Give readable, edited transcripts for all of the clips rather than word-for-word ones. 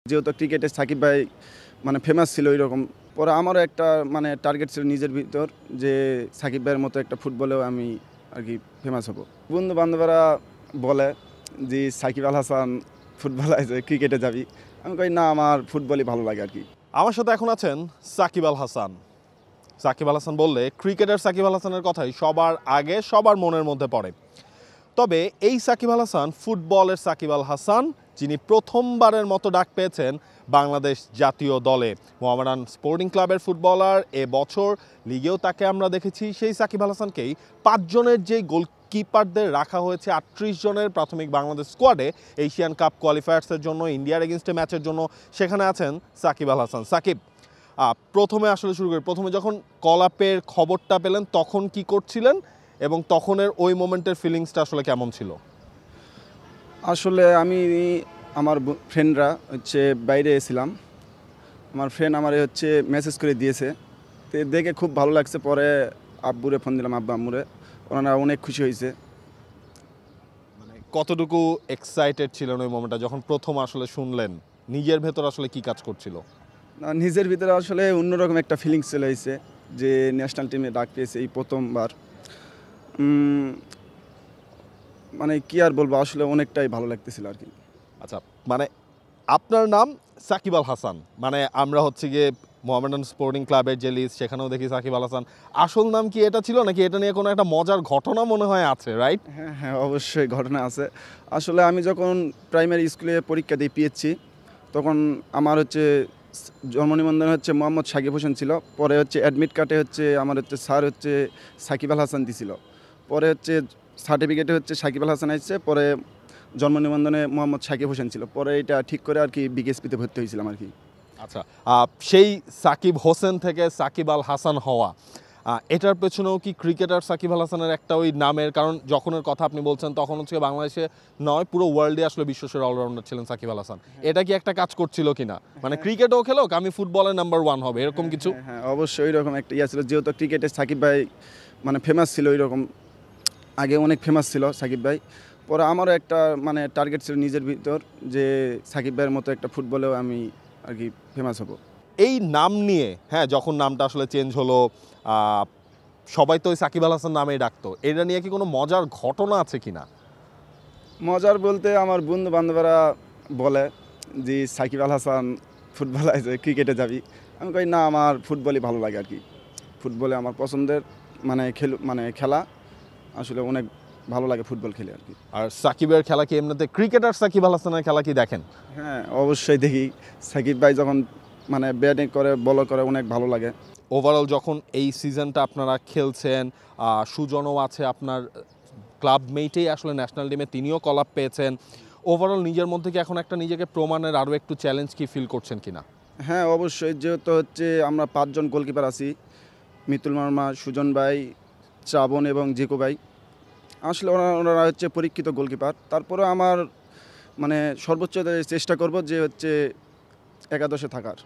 যেহেতু ক্রিকেটে সাকিব ভাই মানে ফেমাস ছিল ওইরকম। পরে আমারও একটা মানে টার্গেট ছিল নিজের ভিতর যে সাকিব ভাইয়ের মতো একটা ফুটবলেও আমি আর কি ফেমাস হব। বন্ধু বান্ধবরা বলে যে সাকিব আল হাসান ফুটবল আছে ক্রিকেটে যাবি, আমি কই না আমার ফুটবলই ভালো লাগে আর কি। আমার সাথে এখন আছেন সাকিব আল হাসান। সাকিব আল হাসান বললে ক্রিকেটার সাকিব আল হাসানের কথাই সবার আগে সবার মনের মধ্যে পড়ে। তবে এই সাকিব আল হাসান ফুটবলের সাকিব আল হাসান, যিনি প্রথমবারের মতো ডাক পেয়েছেন বাংলাদেশ জাতীয় দলে। মোহামেডান স্পোর্টিং ক্লাবের ফুটবলার, এবছর লিগেও তাকে আমরা দেখেছি। সেই সাকিব আল হাসানকেই 5 জনের যে গোলকিপারদের রাখা হয়েছে 38 জনের প্রাথমিক বাংলাদেশ স্কোয়াডে এশিয়ান কাপ কোয়ালিফায়ার্সের জন্য, ইন্ডিয়ার এগেনস্টে ম্যাচের জন্য, সেখানে আছেন সাকিব আল হাসান। সাকিব, প্রথমে আসলে শুরু করি, প্রথমে যখন কল আপের খবরটা পেলেন তখন কি করছিলেন এবং তখনের ওই মোমেন্টের ফিলিংসটা আসলে কেমন ছিল? আসলে আমি আমার ফ্রেন্ডরা হচ্ছে বাইরে এসেছিলাম, আমার ফ্রেন্ড আমার হচ্ছে মেসেজ করে দিয়েছে, তো দেখে খুব ভালো লাগছে। পরে আব্বুরে ফোন দিলাম, আব্বা আম্মুরে, ওনারা অনেক খুশি হয়েছে। মানে কতটুকু এক্সাইটেড ছিলেন ওই মোমেন্টটা যখন প্রথম আসলে শুনলেন? নিজের ভেতর আসলে কি কাজ করছিল? নিজের ভিতরে আসলে অন্যরকম একটা ফিলিংস চলে এসেছে যে ন্যাশনাল টিমে ডাক পেয়েছে এই প্রথমবার। মানে কি আর বলবো, আসলে অনেকটাই ভালো লাগতেছিল আর কি। আচ্ছা, মানে আপনার নাম সাকিব আল হাসান, মানে আমরা হচ্ছে গিয়ে মোহামেডান স্পোর্টিং ক্লাবের যে লিস্ট সেখানেও দেখি সাকিব আল হাসান। আসল নাম কি এটা ছিল নাকি এটা নিয়ে কোনো একটা মজার ঘটনা মনে হয় আছে, রাইট? হ্যাঁ হ্যাঁ, অবশ্যই ঘটনা আছে। আসলে আমি যখন প্রাইমারি স্কুলে পরীক্ষা দিয়ে পেয়েছি, তখন আমার হচ্ছে জন্ম নিবন্ধনে হচ্ছে মোহাম্মদ সাকিব হোসেন ছিল। পরে হচ্ছে অ্যাডমিট কার্ডে হচ্ছে আমার হচ্ছে স্যার হচ্ছে সাকিব আল হাসান দিছিল। পরে হচ্ছে সার্টিফিকেটে হচ্ছে সাকিব আল হাসান আসছে, পরে জন্ম নিবন্ধনে মোহাম্মদ সাকিব হোসেন ছিল। পরে এটা ঠিক করে আর কি বিকেএসপিতে ভর্তি হয়েছিলাম আর কি। আচ্ছা, সেই সাকিব হোসেন থেকে সাকিব আল হাসান হওয়া, এটার পেছনেও কি ক্রিকেটার সাকিব আল হাসানের একটা ওই নামের কারণ? যখনের কথা আপনি বলছেন তখন হচ্ছে বাংলাদেশে নয়, পুরো ওয়ার্ল্ডে আসলে বিশ্বসেরা অলরাউন্ডার ছিলেন সাকিব আল হাসান। এটা কি একটা কাজ করছিল কিনা, মানে ক্রিকেটও খেলোক আমি ফুটবলের নাম্বার 1 হবে এরকম কিছু? হ্যাঁ অবশ্যই ওইরকম একটা ইয়ে ছিল, যেহেতু ক্রিকেটে সাকিব ভাই মানে ফেমাস ছিল ওইরকম, আগে অনেক ফেমাস ছিল সাকিব ভাই। পরে আমারও একটা মানে টার্গেট ছিল নিজের ভিতর যে সাকিব ভাইয়ের মতো একটা ফুটবলেও আমি আর কি ফেমাস হব। এই নাম নিয়ে, হ্যাঁ, যখন নামটা আসলে চেঞ্জ হলো, সবাই তো ওই সাকিব আল হাসান নামেই ডাকতো, এটা নিয়ে কি কোনো মজার ঘটনা আছে কিনা? মজার বলতে আমার বন্ধু বান্ধবরা বলে যে সাকিব আল হাসান ফুটবল আছে ক্রিকেটে যাবি, আমি কই না আমার ফুটবলই ভালো লাগে আর কি। ফুটবলে আমার পছন্দের মানে খেলা, আসলে অনেক ভালো লাগে ফুটবল খেলে আর কি। আর সাকিবের খেলা কি এমনিতে ক্রিকেটার সাকিব আল হাসানের খেলা কি দেখেন? হ্যাঁ অবশ্যই দেখি, সাকিব ভাই যখন মানে ব্যাটিং করে বল করে অনেক ভালো লাগে। ওভারঅল যখন এই সিজনটা আপনারা খেলছেন, সুজনও আছে আপনার ক্লাব মেটেই আসলে ন্যাশনাল টিমে, তিনিও কল আপ পেয়েছেন, ওভারঅল নিজের মধ্যে কি এখন একটা নিজেকে প্রমাণের আরও একটু চ্যালেঞ্জ কি ফিল করছেন কিনা? হ্যাঁ অবশ্যই, যেহেতু হচ্ছে আমরা 5 জন গোলকিপার আছি, মিতুল মার্মা, সুজন ভাই, শ্রাবণ এবং জিকো ভাই। আসলে ওনারা হচ্ছে পরীক্ষিত গোলকিপার। তারপরে আমার মানে সর্বোচ্চ চেষ্টা করব যে হচ্ছে একাদশে থাকার।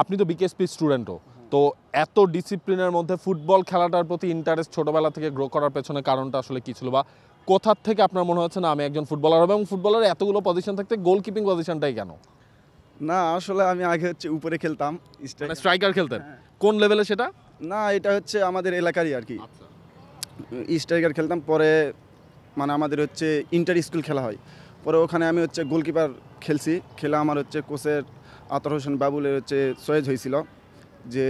আপনি তো বিকেএসপি স্টুডেন্টও, তো এত ডিসিপ্লিনের মধ্যে ফুটবল খেলাটার প্রতি ইন্টারেস্ট ছোটোবেলা থেকে গ্রো করার পেছনে কারণটা আসলে কী ছিল, বা কোথার থেকে আপনার মনে হচ্ছে না আমি একজন ফুটবলার হবে, এবং ফুটবলের এতগুলো পজিশন থাকতে গোলকিপিং পজিশনটাই কেন? না আসলে আমি আগে হচ্ছে উপরে খেলতাম, স্ট্রাইকার খেলতেন? কোন লেভেলে সেটা? না এটা হচ্ছে আমাদের এলাকারই আর কি, স্ট্রাইকার খেলতাম। পরে মানে আমাদের হচ্ছে ইন্টার স্কুল খেলা হয়, পরে ওখানে আমি হচ্ছে গোলকিপার খেলছি। খেলে আমার হচ্ছে কোচের আতর হোসেন বাবুলের হচ্ছে চয়েস হয়েছিল যে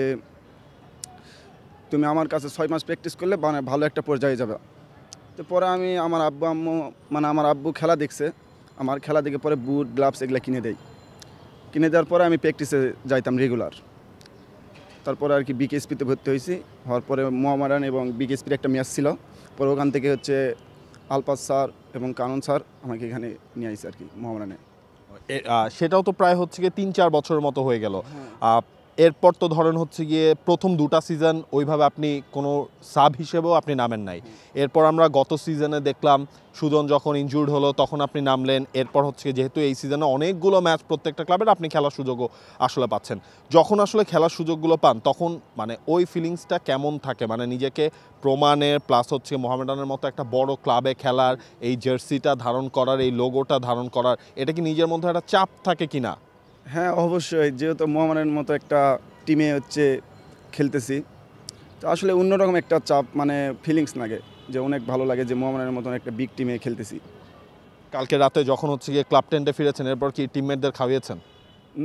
তুমি আমার কাছে 6 মাস প্র্যাকটিস করলে মানে ভালো একটা পর্যায়ে যাবে। তো পরে আমি আমার আব্বু আম্মু মানে আমার আব্বু খেলা দেখছে, আমার খেলা দেখে পরে বুট গ্লাভস এগুলো কিনে দেয়। কিনে দেওয়ার পরে আমি প্র্যাকটিসে যাইতাম রেগুলার। তারপরে আর কি বিকেএসপিতে ভর্তি হয়েছি। হওয়ার পরে মোহামেডান এবং বিকেএসপির একটা ম্যাচ ছিল, পরে ওখান থেকে হচ্ছে আলপাস স্যার এবং কানন স্যার আমাকে এখানে নিয়ে আসছে আর কি মোহামেডানে। সেটাও তো প্রায় হচ্ছে গিয়ে 3-4 বছরের মতো হয়ে গেল। এরপর তো ধরেন হচ্ছে গিয়ে প্রথম 2টা সিজন ওইভাবে আপনি কোনো সাব হিসেবেও আপনি নামেন নাই। এরপর আমরা গত সিজনে দেখলাম সুজন যখন ইনজুর্ড হলো তখন আপনি নামলেন। এরপর হচ্ছে যেহেতু এই সিজনে অনেকগুলো ম্যাচ প্রত্যেকটা ক্লাবের আপনি খেলার সুযোগও আসলে পাচ্ছেন, যখন আসলে খেলার সুযোগগুলো পান তখন মানে ওই ফিলিংসটা কেমন থাকে, মানে নিজেকে প্রমাণের প্লাস হচ্ছে মোহামেডানের মতো একটা বড় ক্লাবে খেলার, এই জার্সিটা ধারণ করার, এই লোগোটা ধারণ করার, এটা কি নিজের মধ্যে একটা চাপ থাকে কিনা? হ্যাঁ অবশ্যই, যেহেতু মোহামেডানের মতো একটা টিমে হচ্ছে খেলতেছি, তো আসলে অন্যরকম একটা চাপ মানে ফিলিংস লাগে, যে অনেক ভালো লাগে যে মোহামেডানের মতন একটা বিগ টিমে খেলতেছি। কালকে রাতে যখন হচ্ছে গিয়ে ক্লাব টেন্টে ফিরেছেন এরপর কি টিমমেটদের খাওয়িয়েছেন?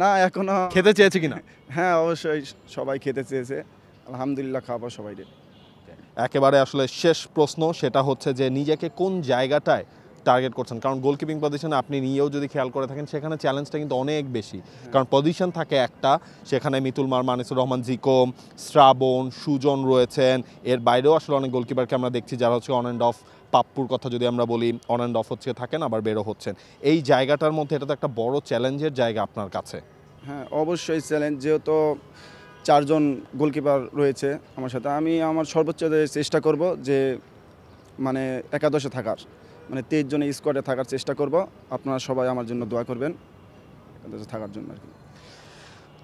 না এখনো। খেতে চেয়েছে কিনা? হ্যাঁ অবশ্যই সবাই খেতে চেয়েছে, আলহামদুলিল্লাহ খাবো সবাই। একেবারে আসলে শেষ প্রশ্ন, সেটা হচ্ছে যে নিজেকে কোন জায়গাটায় টার্গেট করছেন? কারণ গোলকিপিং পজিশনে আপনি নিয়েও যদি খেয়াল করে থাকেন সেখানে চ্যালেঞ্জটা কিন্তু অনেক বেশি, কারণ পজিশন থাকে একটা, সেখানে মিতুল মার, মানিসুর রহমান জিকো, শ্রাবণ, সুজন রয়েছেন, এর বাইরেও আসলে অনেক গোলকিপারকে আমরা দেখছি যারা হচ্ছে অন অ্যান্ড অফ, পাপ্পুর কথা যদি আমরা বলি অন অ্যান্ড অফ হচ্ছে থাকেন আবার বেরো হচ্ছেন। এই জায়গাটার মধ্যে এটা তো একটা বড় চ্যালেঞ্জের জায়গা আপনার কাছে। হ্যাঁ অবশ্যই চ্যালেঞ্জ, যেহেতু 4 জন গোলকিপার রয়েছে আমার সাথে, আমি আমার সর্বোচ্চ চেষ্টা করব যে মানে একাদশে থাকার, মানে 23 জনের স্কোয়াডে থাকার চেষ্টা করব। আপনারা সবাই আমার জন্য দোয়া করবেন একাদশে থাকার জন্য আর কি।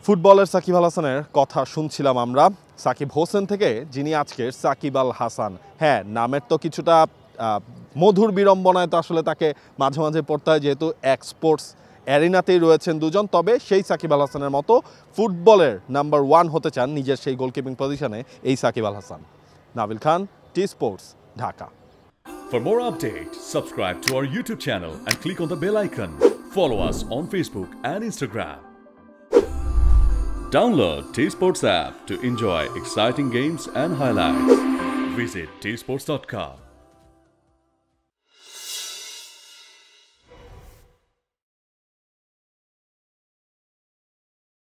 ফুটবলের সাকিব আল হাসানের কথা শুনছিলাম আমরা সাকিব হোসেন থেকে, যিনি আজকের সাকিব আল হাসান। হ্যাঁ, নামের তো কিছুটা মধুর বিড়ম্বনায় তো আসলে তাকে মাঝে মাঝে পড়তে হয়, যেহেতু এক্সপোর্টস অ্যারিনাতেই রয়েছেন দুজন। তবে সেই সাকিব আল হাসানের মতো ফুটবলের নাম্বার 1 হতে চান নিজের সেই গোলকিপিং পজিশনে এই Shakib Al Hasan. Nabil Khan, T Sports, Dhaka. For more updates, subscribe to our YouTube channel and click on the bell icon. Follow us on Facebook and Instagram. Download T-Sports app to enjoy exciting games and highlights. Visit tsports.com.